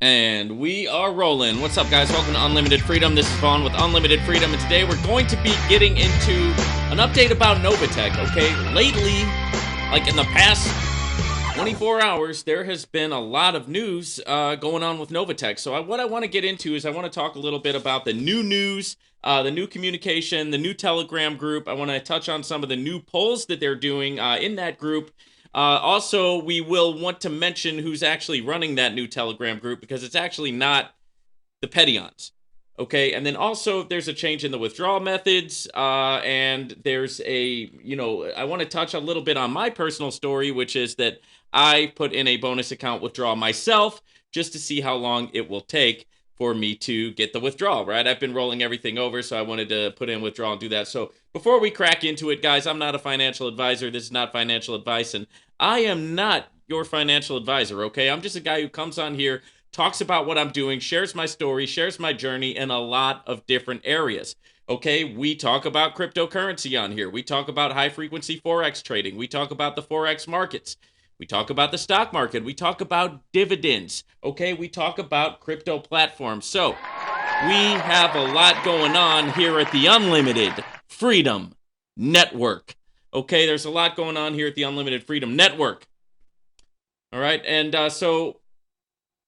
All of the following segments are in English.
And we are rolling. What's up, guys? Welcome to Unlimited Freedom. This is Vaughn with Unlimited Freedom, and today we're going to be getting into an update about NOVATECH, okay? Lately, like in the past 24 hours, there has been a lot of news going on with NOVATECH. So what I want to get into is I want to talk a little bit about the new news, the new communication, the new Telegram group. I want to touch on some of the new polls that they're doing in that group. Also, we will want to mention who's actually running that new Telegram group because it's actually not the Petions. Okay, and then also there's a change in the withdrawal methods, and there's I want to touch a little bit on my personal story, which is that I put in a bonus account withdrawal myself just to see how long it will take for me to get the withdrawal, right? I've been rolling everything over, so I wanted to put in withdrawal and do that. So before we crack into it, guys, I'm not a financial advisor. This is not financial advice, and I am not your financial advisor, okay? I'm just a guy who comes on here, talks about what I'm doing, shares my story, shares my journey in a lot of different areas. Okay, we talk about cryptocurrency on here. We talk about high frequency Forex trading. We talk about the Forex markets. We talk about the stock market. We talk about dividends. Okay, we talk about crypto platforms. So we have a lot going on here at the Unlimited Freedom Network. Okay, there's a lot going on here at the Unlimited Freedom Network. All right, and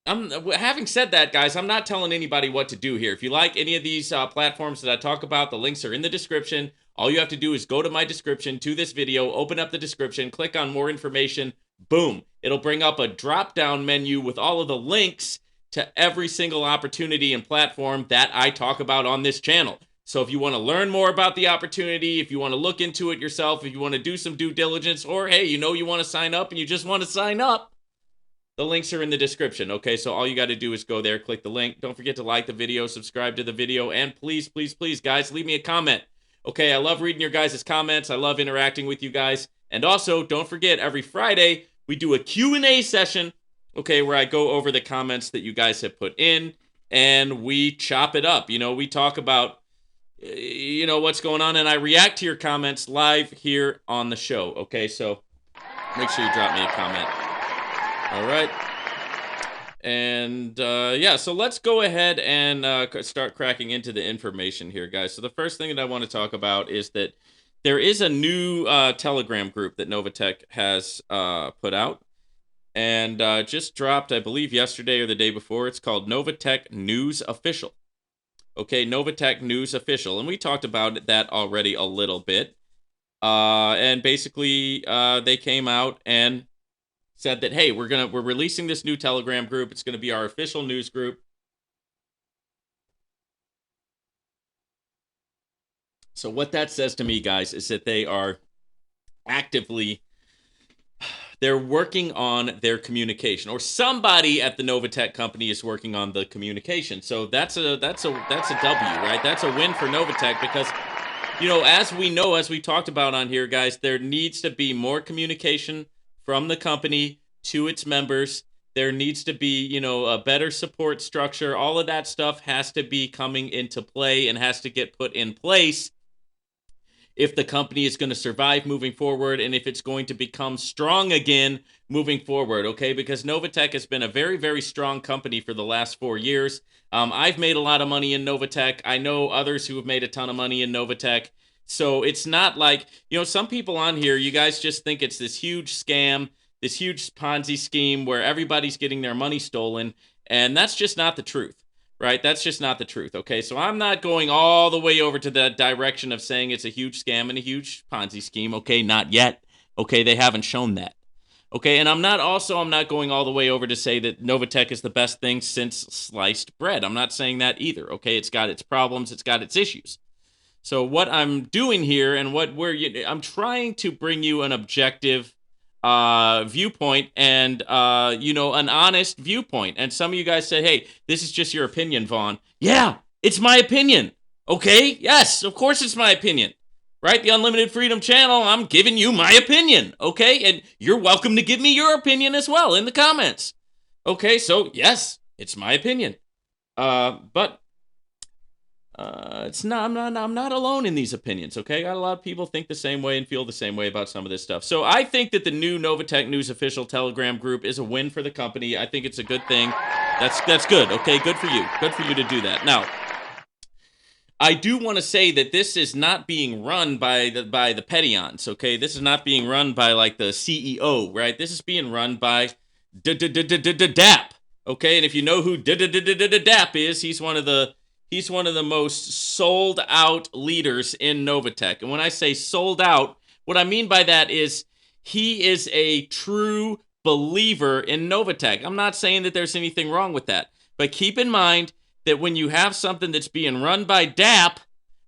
having said that, guys, I'm not telling anybody what to do here. If you like any of these platforms that I talk about, the links are in the description. All you have to do is go to my description to this video, open up the description, click on more information. Boom. It'll bring up a drop-down menu with all of the links to every single opportunity and platform that I talk about on this channel. So if you want to learn more about the opportunity, if you want to look into it yourself, if you want to do some due diligence, or hey, you want to sign up and you just want to sign up, the links are in the description, okay? So all you got to do is go there, click the link. Don't forget to like the video, subscribe to the video, and please, please, please, guys, leave me a comment. Okay, I love reading your guys' comments. I love interacting with you guys. And also, don't forget, every Friday, we do a Q&A session, okay, where I go over the comments that you guys have put in, and we chop it up. We talk about, what's going on, and I react to your comments live here on the show, okay? So make sure you drop me a comment. All right. And yeah, so let's go ahead and start cracking into the information here, guys. So the first thing that I want to talk about is that there is a new Telegram group that NOVATECH has put out and just dropped, I believe, yesterday or the day before. It's called NOVATECH News Official. Okay, NOVATECH News Official. And we talked about that already a little bit. And basically, they came out and said that, hey, we're releasing this new Telegram group. It's going to be our official news group. So what that says to me, guys, is that they are they're working on their communication, or somebody at the NOVATECH company is working on the communication. So that's a W, right? That's a win for NOVATECH because, as we talked about on here, guys, there needs to be more communication from the company to its members. There needs to be, a better support structure. All of that stuff has to be coming into play and has to get put in place if the company is going to survive moving forward and if it's going to become strong again moving forward, okay? Because NOVATECH has been a very, very strong company for the last 4 years. I've made a lot of money in NOVATECH. I know others who have made a ton of money in NOVATECH. So it's not like, some people on here, you guys just think it's this huge scam, this huge Ponzi scheme where everybody's getting their money stolen, and that's just not the truth, right? That's just not the truth, okay? So I'm not going all the way over to the direction of saying it's a huge scam and a huge Ponzi scheme, okay? Not yet, okay? They haven't shown that, okay? And I'm not going all the way over to say that NOVATECH is the best thing since sliced bread. I'm not saying that either, okay? It's got its problems, it's got its issues. So what I'm doing here and I'm trying to bring you an objective viewpoint and, an honest viewpoint. And some of you guys say, hey, this is just your opinion, Vaughn. Yeah, it's my opinion. Okay? Yes, of course it's my opinion. Right? The Unlimited Freedom channel, I'm giving you my opinion. Okay? And you're welcome to give me your opinion as well in the comments. Okay? So, yes, it's my opinion. But it's not. I'm not alone in these opinions. Okay, got a lot of people think the same way and feel the same way about some of this stuff. So I think that the new NOVATECH News Official Telegram group is a win for the company. I think it's a good thing. That's good. Okay, good for you. Good for you to do that. Now, I do want to say that this is not being run by the Petions, okay? This is not being run by like the CEO, right? This is being run by DAP, okay? And if you know who DAP is, he's one of the most sold out leaders in NOVATECH. And when I say sold out, what I mean by that is he is a true believer in NOVATECH. I'm not saying that there's anything wrong with that, but keep in mind that when you have something that's being run by DAP,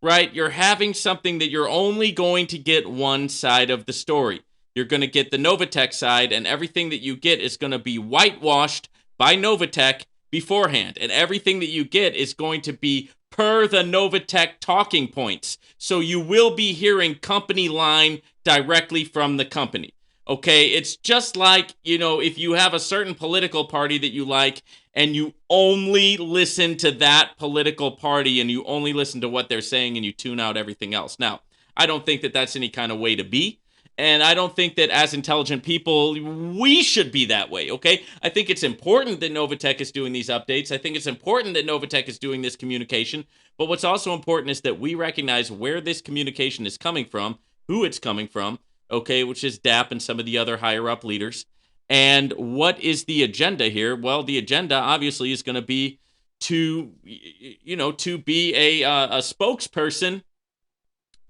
right, you're having something that you're only going to get one side of the story. You're going to get the NOVATECH side, and everything that you get is going to be whitewashed by NOVATECH beforehand. And everything that you get is going to be per the NOVATECH talking points. So you will be hearing company line directly from the company. Okay, it's just like, if you have a certain political party that you like and you only listen to that political party and you only listen to what they're saying and you tune out everything else. Now, I don't think that that's any kind of way to be. And I don't think that as intelligent people, we should be that way, okay? I think it's important that NOVATECH is doing these updates. I think it's important that NOVATECH is doing this communication. But what's also important is that we recognize where this communication is coming from, who it's coming from, okay, which is DAP and some of the other higher up leaders. And what is the agenda here? Well, the agenda obviously is going to be to be a spokesperson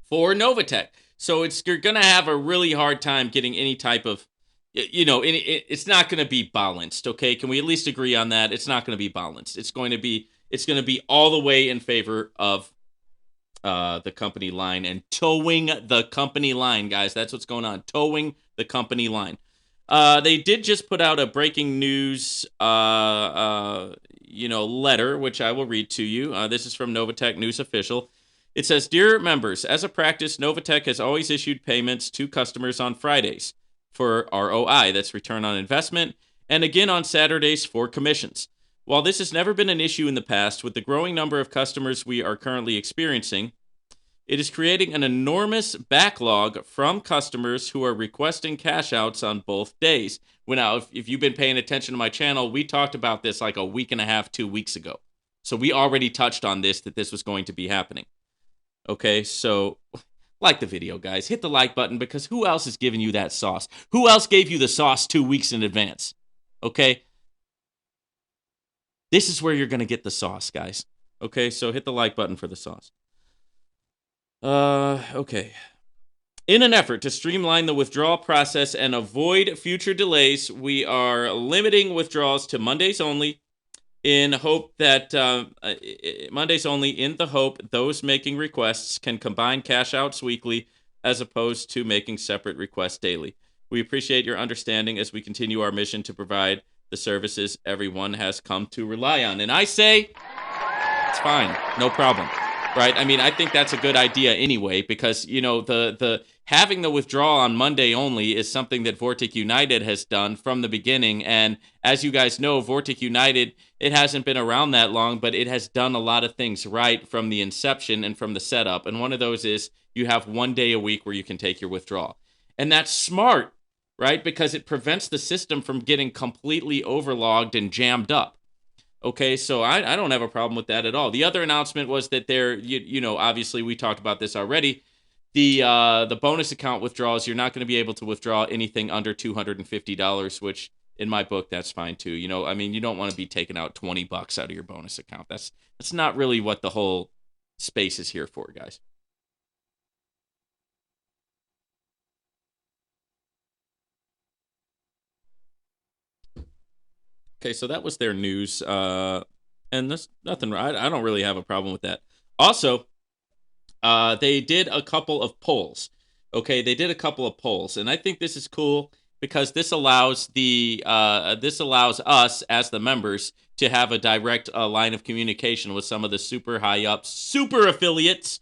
for NOVATECH. So you're going to have a really hard time getting any type of, it's not going to be balanced. Okay, can we at least agree on that? It's not going to be balanced. It's going to be all the way in favor of the company line and towing the company line, guys. That's what's going on. Towing the company line. They did just put out a breaking news, letter, which I will read to you. This is from NOVATECH News Official. It says, "Dear members, as a practice, NOVATECH has always issued payments to customers on Fridays for ROI, that's return on investment, and again on Saturdays for commissions. While this has never been an issue in the past, with the growing number of customers we are currently experiencing, it is creating an enormous backlog from customers who are requesting cash outs on both days." Now, if you've been paying attention to my channel, we talked about this like a week and a half, 2 weeks ago. So we already touched on this, that this was going to be happening. Okay, so like the video, guys. Hit the like button, because who else is giving you that sauce? Who else gave you the sauce 2 weeks in advance? Okay? This is where you're going to get the sauce, guys. Okay, so hit the like button for the sauce. Okay. In an effort to streamline the withdrawal process and avoid future delays, we are limiting withdrawals to Mondays only, in the hope those making requests can combine cash outs weekly as opposed to making separate requests daily. We appreciate your understanding as we continue our mission to provide the services everyone has come to rely on. And I say, it's fine, no problem. Right? I mean, I think that's a good idea anyway, because, the having the withdrawal on Monday only is something that Vortic United has done from the beginning. And as you guys know, Vortic United, it hasn't been around that long, but it has done a lot of things right from the inception and from the setup. And one of those is you have 1 day a week where you can take your withdrawal. And that's smart, right? Because it prevents the system from getting completely overlogged and jammed up. Okay, so I don't have a problem with that at all. The other announcement was that obviously we talked about this already. The bonus account withdrawals, you're not going to be able to withdraw anything under $250, which in my book, that's fine too. You don't want to be taking out $20 out of your bonus account. That's not really what the whole space is here for, guys. Okay, so that was their news, and there's nothing. I don't really have a problem with that. Also, they did a couple of polls. Okay, they did a couple of polls, and I think this is cool because this allows us as the members to have a direct line of communication with some of the super high up, super affiliates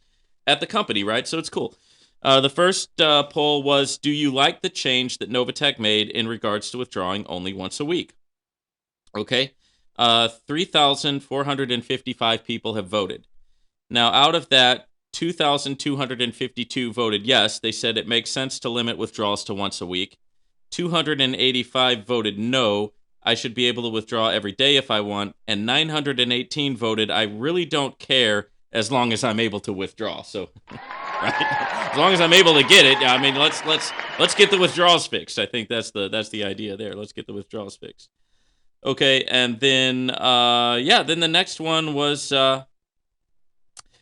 at the company, right? So it's cool. The first poll was, do you like the change that NOVATECH made in regards to withdrawing only once a week? Okay, 3,455 people have voted. Now, out of that, 2,252 voted yes. They said it makes sense to limit withdrawals to once a week. 285 voted no. I should be able to withdraw every day if I want. And 918 voted, I really don't care as long as I'm able to withdraw. So, right? As long as I'm able to get it, I mean, let's get the withdrawals fixed. I think that's the idea there. Let's get the withdrawals fixed. Okay, and then then the next one was the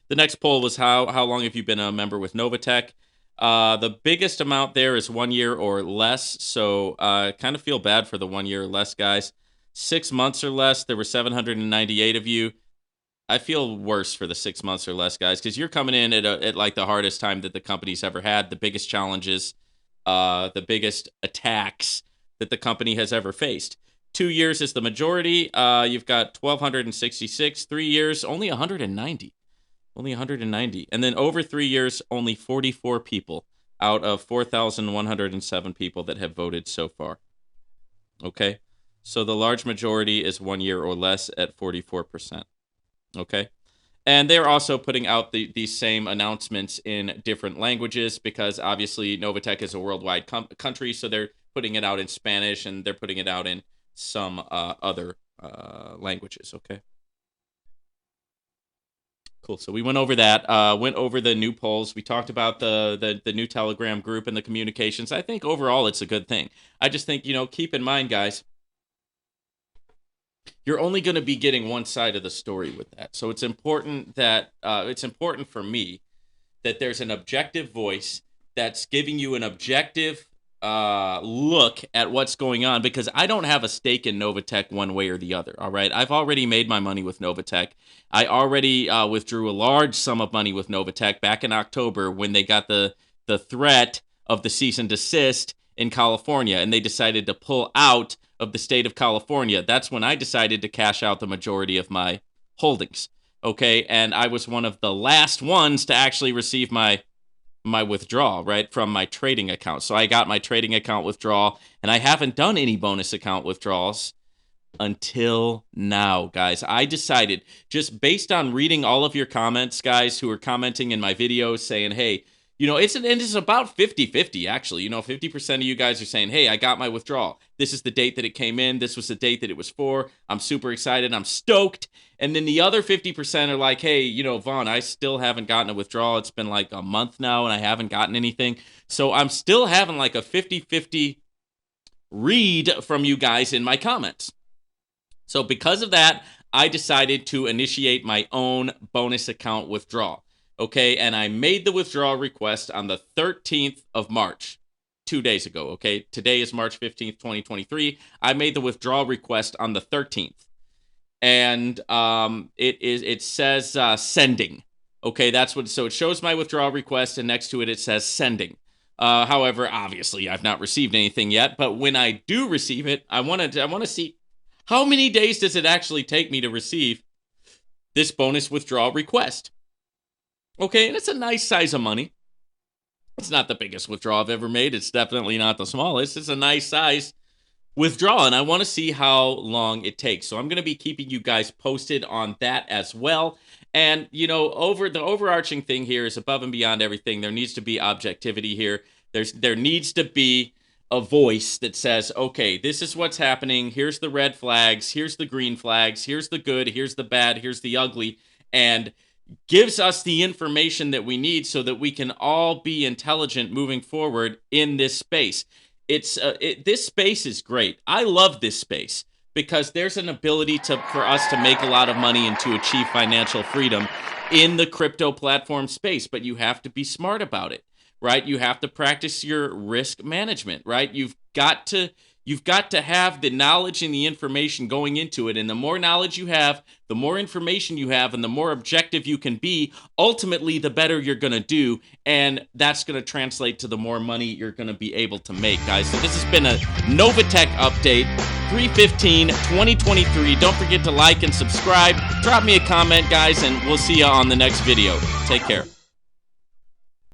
next poll was how long have you been a member with NOVATECH? The biggest amount there is 1 year or less, so kind of feel bad for the 1 year or less guys. 6 months or less, there were 798 of you. I feel worse for the 6 months or less guys, because you're coming in at like the hardest time that the company's ever had, the biggest challenges, the biggest attacks that the company has ever faced. 2 years is the majority. You've got 1,266. 3 years, only 190. Only 190. And then over 3 years, only 44 people out of 4,107 people that have voted so far. Okay? So the large majority is 1 year or less at 44%. Okay? And they're also putting out these same announcements in different languages because obviously NOVATECH is a worldwide country, so they're putting it out in Spanish and they're putting it out in some other languages. Okay? Cool. So we went over that, went over the new polls. We talked about the new Telegram group and the communications. I think overall it's a good thing. I just think, keep in mind, guys, you're only going to be getting one side of the story with that. So it's important that it's important for me that there's an objective voice that's giving you an objective look at what's going on, because I don't have a stake in NOVATECH one way or the other. All right. I've already made my money with NOVATECH. I already withdrew a large sum of money with NOVATECH back in October when they got the threat of the cease and desist in California, and they decided to pull out of the state of California. That's when I decided to cash out the majority of my holdings. Okay. And I was one of the last ones to actually receive my withdrawal, right, from my trading account. So I got my trading account withdrawal, and I haven't done any bonus account withdrawals until now, guys. I decided, just based on reading all of your comments, guys, who are commenting in my videos saying, hey, it's about 50-50, actually. 50% of you guys are saying, hey, I got my withdrawal. This is the date that it came in. This was the date that it was for. I'm super excited. I'm stoked. And then the other 50% are like, hey, Vaughn, I still haven't gotten a withdrawal. It's been like a month now, and I haven't gotten anything. So I'm still having like a 50-50 read from you guys in my comments. So because of that, I decided to initiate my own bonus account withdrawal. Okay, and I made the withdrawal request on the 13th of March, 2 days ago. Okay, today is March 15th, 2023. I made the withdrawal request on the 13th, and it says sending. Okay, so it shows my withdrawal request, and next to it says sending. However, obviously, I've not received anything yet. But when I do receive it, I want to see how many days does it actually take me to receive this bonus withdrawal request. Okay, and it's a nice size of money. It's not the biggest withdrawal I've ever made. It's definitely not the smallest. It's a nice size withdrawal, and I want to see how long it takes. So I'm going to be keeping you guys posted on that as well. And, over the overarching thing here is above and beyond everything, there needs to be objectivity here. There needs to be a voice that says, okay, this is what's happening. Here's the red flags. Here's the green flags. Here's the good. Here's the bad. Here's the ugly. And gives us the information that we need so that we can all be intelligent moving forward in this space. This space is great. I love this space because there's an ability for us to make a lot of money and to achieve financial freedom in the crypto platform space, but you have to be smart about it, right? You have to practice your risk management, right? You've got to have the knowledge and the information going into it. And the more knowledge you have, the more information you have, and the more objective you can be, ultimately, the better you're going to do. And that's going to translate to the more money you're going to be able to make, guys. So this has been a NOVATECH update, 3/15/2023. Don't forget to like and subscribe. Drop me a comment, guys, and we'll see you on the next video. Take care.